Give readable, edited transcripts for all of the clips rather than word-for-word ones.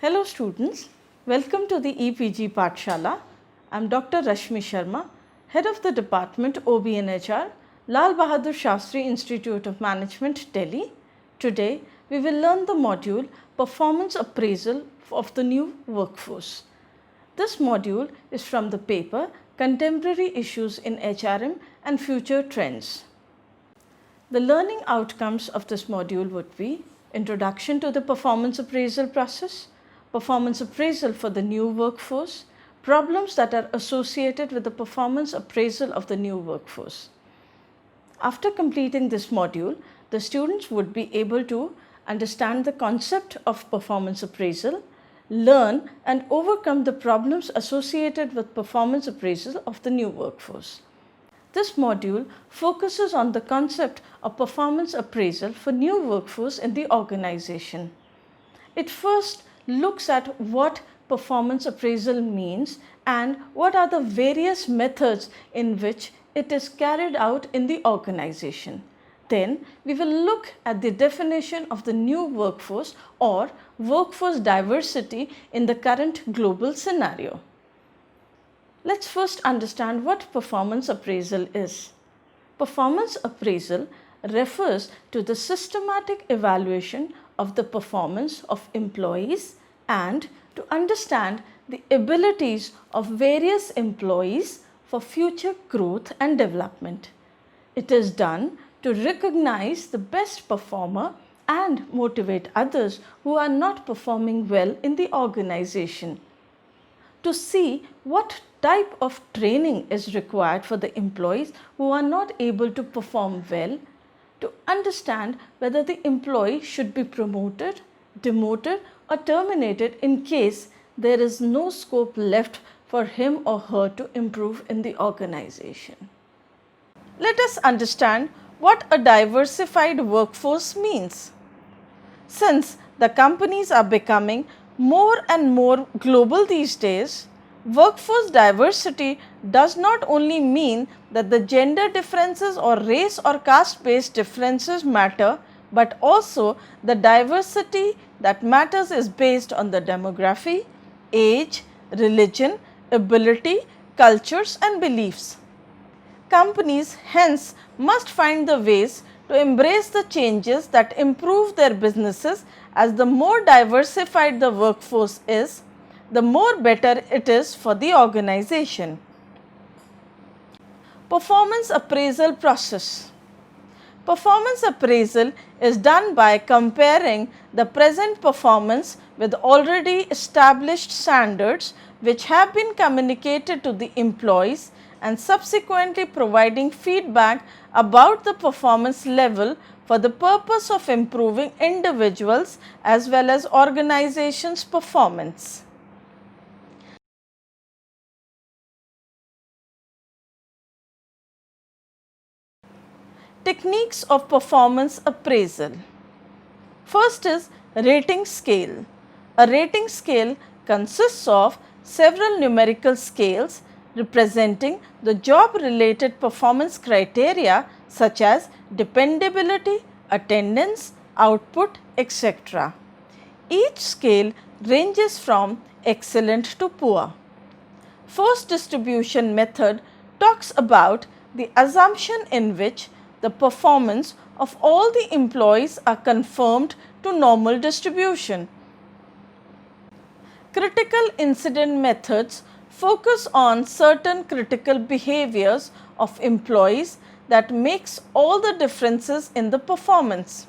Hello students, welcome to the EPG Pathshala. I am Dr. Rashmi Sharma, Head of the Department OB&HR, Lal Bahadur Shastri Institute of Management, Delhi. Today we will learn the module Performance Appraisal of the New Workforce. This module is from the paper Contemporary Issues in HRM and Future Trends. The learning outcomes of this module would be Introduction to the Performance Appraisal process, Performance Appraisal for the New Workforce, Problems that are associated with the Performance Appraisal of the New Workforce. After completing this module, the students would be able to understand the concept of performance appraisal, learn and overcome the problems associated with performance appraisal of the new workforce. This module focuses on the concept of performance appraisal for new workforce in the organization. It first looks at what performance appraisal means and what are the various methods in which it is carried out in the organization. Then we will look at the definition of the new workforce or workforce diversity in the current global scenario. Let's first understand what performance appraisal is. Performance appraisal refers to the systematic evaluation of the performance of employees and to understand the abilities of various employees for future growth and development. It is done to recognize the best performer and motivate others who are not performing well in the organization. To see what type of training is required for the employees who are not able to perform well, to understand whether the employee should be promoted, demoted or terminated in case there is no scope left for him or her to improve in the organization. Let us understand what a diversified workforce means. Since the companies are becoming more and more global these days, workforce diversity does not only mean that the gender differences or race or caste-based differences matter, but also the diversity that matters is based on the demography, age, religion, ability, cultures and beliefs. Companies hence must find the ways to embrace the changes that improve their businesses, as the more diversified the workforce is, the more better it is for the organization. Performance appraisal process. Performance appraisal is done by comparing the present performance with already established standards which have been communicated to the employees and subsequently providing feedback about the performance level for the purpose of improving individuals as well as organizations' performance. Techniques of performance appraisal. First is rating scale. A rating scale consists of several numerical scales representing the job related performance criteria such as dependability, attendance, output, etc. Each scale ranges from excellent to poor. Force distribution method talks about the assumption in which the performance of all the employees are confirmed to normal distribution. Critical incident methods focus on certain critical behaviors of employees that makes all the differences in the performance.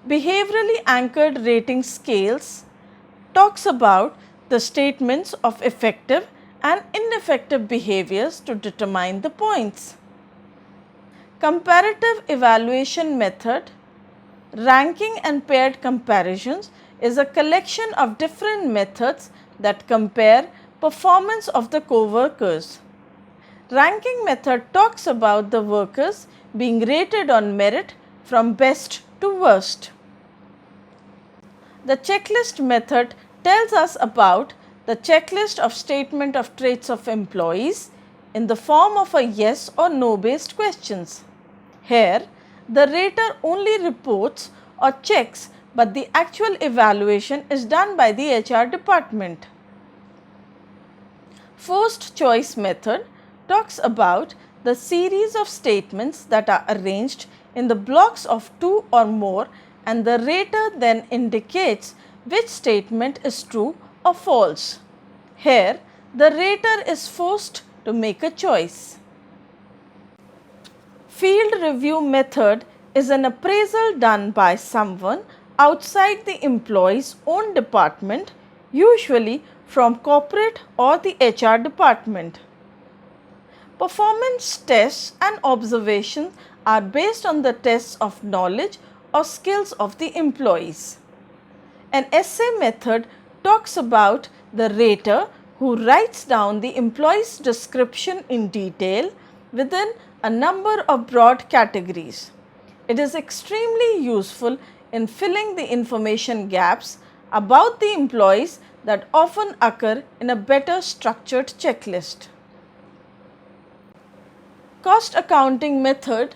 Behaviorally anchored rating scales talks about the statements of effective and ineffective behaviors to determine the points. Comparative evaluation method, ranking and paired comparisons, is a collection of different methods that compare performance of the co-workers. Ranking method talks about the workers being rated on merit from best to worst. The checklist method tells us about the checklist of statement of traits of employees in the form of a yes or no based questions. Here, the rater only reports or checks but the actual evaluation is done by the HR department. First choice method talks about the series of statements that are arranged in the blocks of 2 or more, and the rater then indicates which statement is true or false. Here, the rater is forced to make a choice. Field review method is an appraisal done by someone outside the employee's own department, usually from corporate or the HR department. Performance tests and observations are based on the tests of knowledge or skills of the employees. An essay method talks about the rater who writes down the employee's description in detail within a number of broad categories. It is extremely useful in filling the information gaps about the employees that often occur in a better structured checklist. Cost accounting method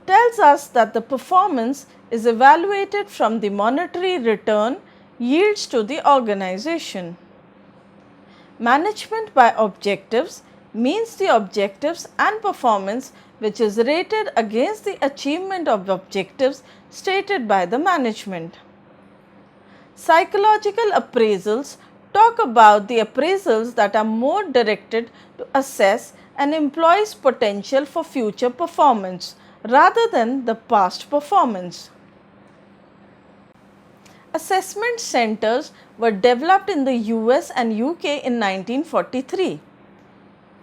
tells us that the performance is evaluated from the monetary return yields to the organization. Management by objectives means the objectives and performance which is rated against the achievement of objectives stated by the management. Psychological appraisals talk about the appraisals that are more directed to assess an employee's potential for future performance rather than the past performance. Assessment centers were developed in the US and UK in 1943.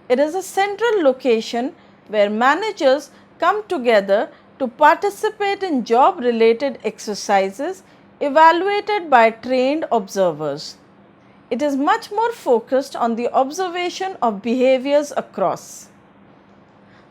It is a central location where managers come together to participate in job-related exercises evaluated by trained observers. It is much more focused on the observation of behaviors across.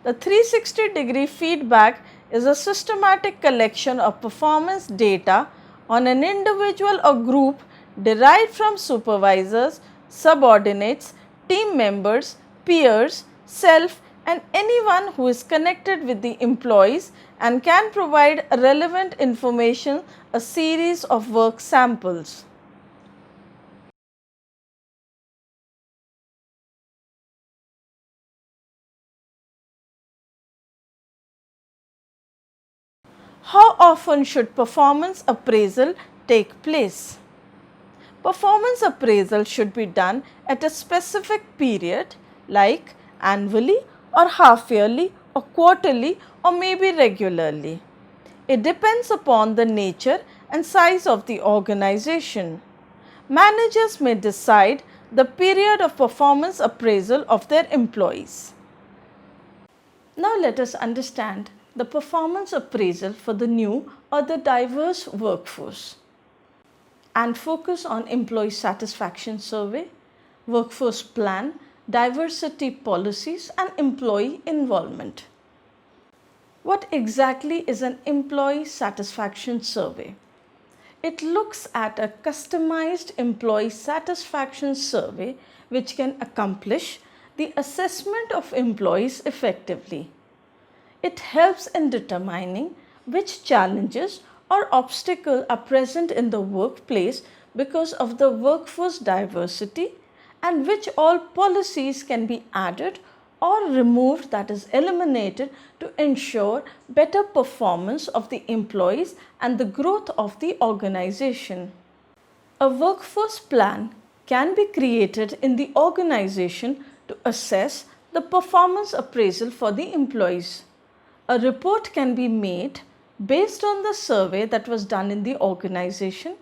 The 360-degree feedback is a systematic collection of performance data on an individual or group derived from supervisors, subordinates, team members, peers, self, and anyone who is connected with the employees and can provide relevant information, a series of work samples. How often should performance appraisal take place? Performance appraisal should be done at a specific period like annually or half yearly or quarterly or maybe regularly. It depends upon the nature and size of the organization. Managers may decide the period of performance appraisal of their employees. Now let us understand the performance appraisal for the new or the diverse workforce and focus on employee satisfaction survey, workforce plan, diversity policies and employee involvement. What exactly is an employee satisfaction survey? It looks at a customized employee satisfaction survey which can accomplish the assessment of employees effectively. It helps in determining which challenges or obstacles are present in the workplace because of the workforce diversity and which all policies can be added or removed, that is eliminated, to ensure better performance of the employees and the growth of the organization. A workforce plan can be created in the organization to assess the performance appraisal for the employees. A report can be made based on the survey that was done in the organization.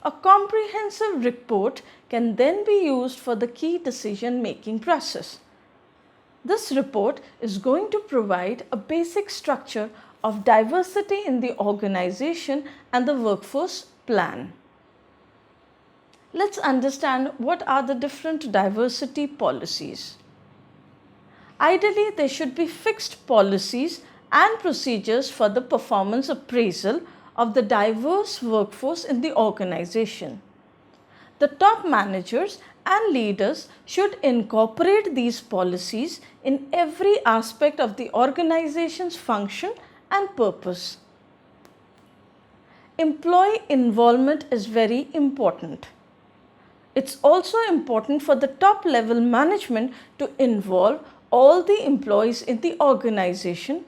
A comprehensive report can then be used for the key decision making process. This report is going to provide a basic structure of diversity in the organization and the workforce plan. Let's understand what are the different diversity policies. Ideally, there should be fixed policies and procedures for the performance appraisal of the diverse workforce in the organization. The top managers and leaders should incorporate these policies in every aspect of the organization's function and purpose. employee involvement is very important. It's also important for the top level management to involve all the employees in the organization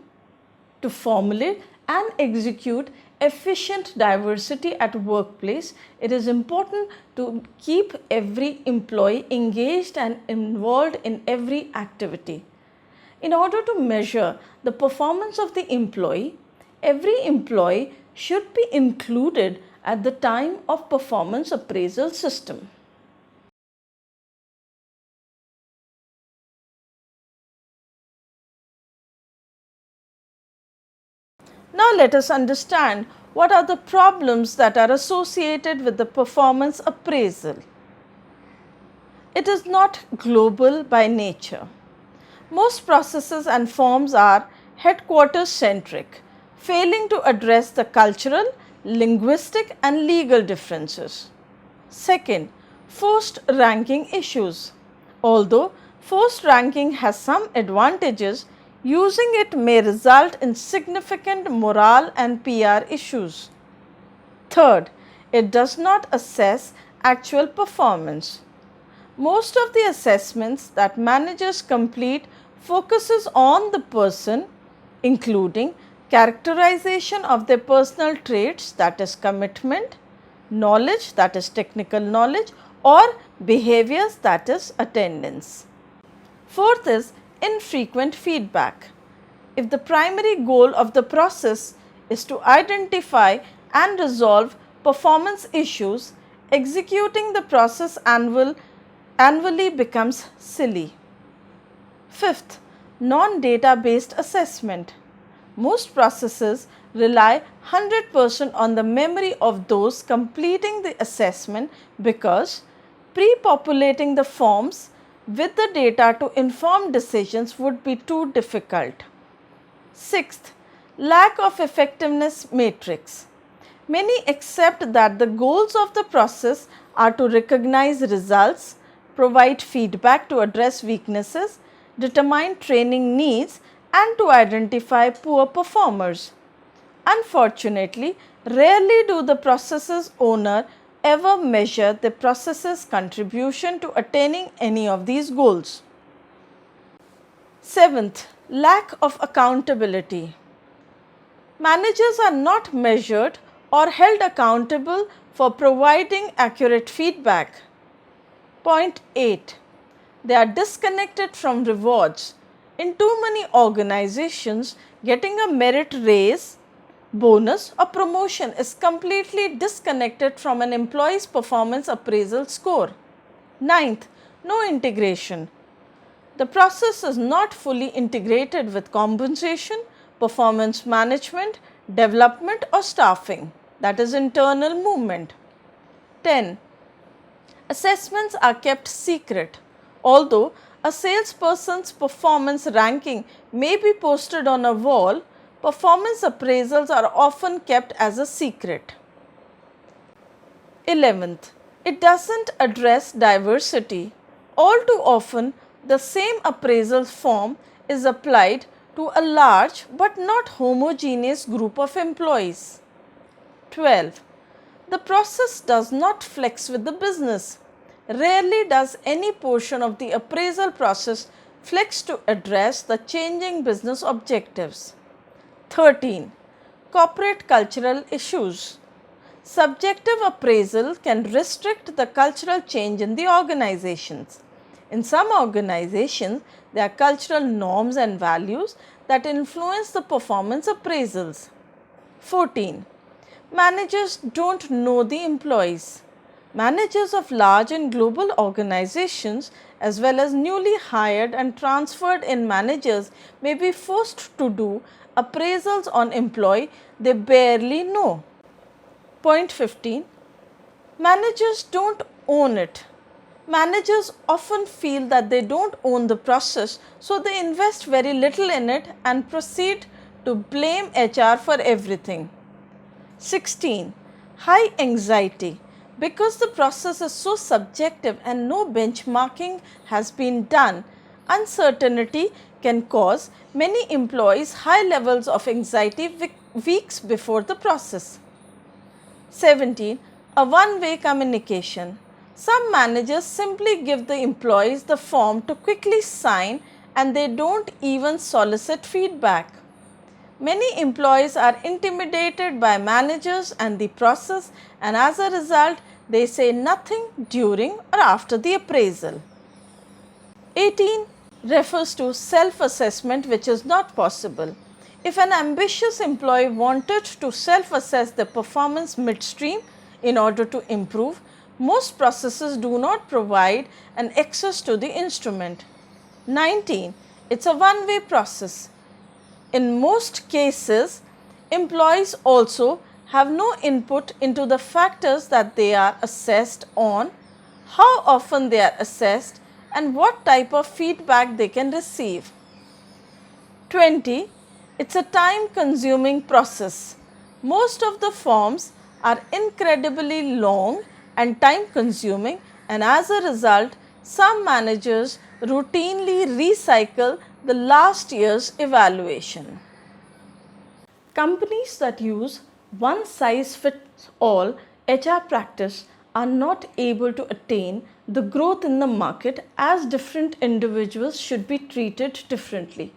to formulate and execute efficient diversity at workplace. It is important to keep every employee engaged and involved in every activity. In order to measure the performance of the employee, every employee should be included at the time of performance appraisal system. Now let us understand what are the problems that are associated with the performance appraisal. It is not global by nature. Most processes and forms are headquarters centric, failing to address the cultural, linguistic and legal differences. Second, forced ranking issues. Although forced ranking has some advantages, using it may result in significant morale and PR issues. Third, it does not assess actual performance. Most of the assessments that managers complete focuses on the person, including characterization of their personal traits, that is commitment, knowledge, that is technical knowledge, or behaviors, that is attendance. Fourth is infrequent feedback. If the primary goal of the process is to identify and resolve performance issues, executing the process annually becomes silly. Fifth, non-data based assessment. Most processes rely 100% on the memory of those completing the assessment because pre-populating the forms with the data to inform decisions would be too difficult. Sixth, lack of effectiveness matrix. Many accept that the goals of the process are to recognize results, provide feedback to address weaknesses, determine training needs, and to identify poor performers. Unfortunately, rarely do the process's owner ever measure the process's contribution to attaining any of these goals. Seventh, lack of accountability. Managers are not measured or held accountable for providing accurate feedback. Point 8. They are disconnected from rewards. In too many organizations, getting a merit raise, bonus or promotion is completely disconnected from an employee's performance appraisal score. Ninth, no integration. The process is not fully integrated with compensation, performance management, development or staffing, that is internal movement. 10. Assessments are kept secret. Although a salesperson's performance ranking may be posted on a wall, performance appraisals are often kept as a secret. 11th, it doesn't address diversity. All too often, the same appraisal form is applied to a large but not homogeneous group of employees. 12. The process does not flex with the business. Rarely does any portion of the appraisal process flex to address the changing business objectives. 13. Corporate cultural issues. Subjective appraisal can restrict the cultural change in the organizations. In some organizations, there are cultural norms and values that influence the performance appraisals. 14. Managers don't know the employees. Managers of large and global organizations as well as newly hired and transferred in managers may be forced to do appraisals on employee they barely know. Point 15. Managers don't own it. Managers often feel that they don't own the process, so they invest very little in it and proceed to blame HR for everything. 16. High anxiety. Because the process is so subjective and no benchmarking has been done, uncertainty can cause many employees high levels of anxiety weeks before the process. 17. A one-way communication. Some managers simply give the employees the form to quickly sign and they don't even solicit feedback. Many employees are intimidated by managers and the process, and as a result, they say nothing during or after the appraisal. 18 refers to self-assessment, which is not possible. If an ambitious employee wanted to self-assess their performance midstream in order to improve, most processes do not provide an access to the instrument. 19. It's a one-way process. In most cases, employees also have no input into the factors that they are assessed on, how often they are assessed, and what type of feedback they can receive. 20. It's a time-consuming process. Most of the forms are incredibly long and time-consuming, and as a result, some managers routinely recycle the last year's evaluation. Companies that use one-size-fits-all HR practice are not able to attain the growth in the market, as different individuals should be treated differently.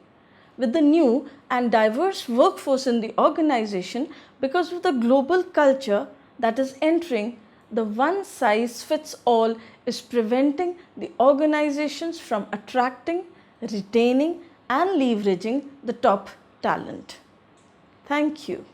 With the new and diverse workforce in the organization, because of the global culture that is entering, the one-size-fits-all is preventing the organizations from attracting, retaining, and leveraging the top talent. Thank you.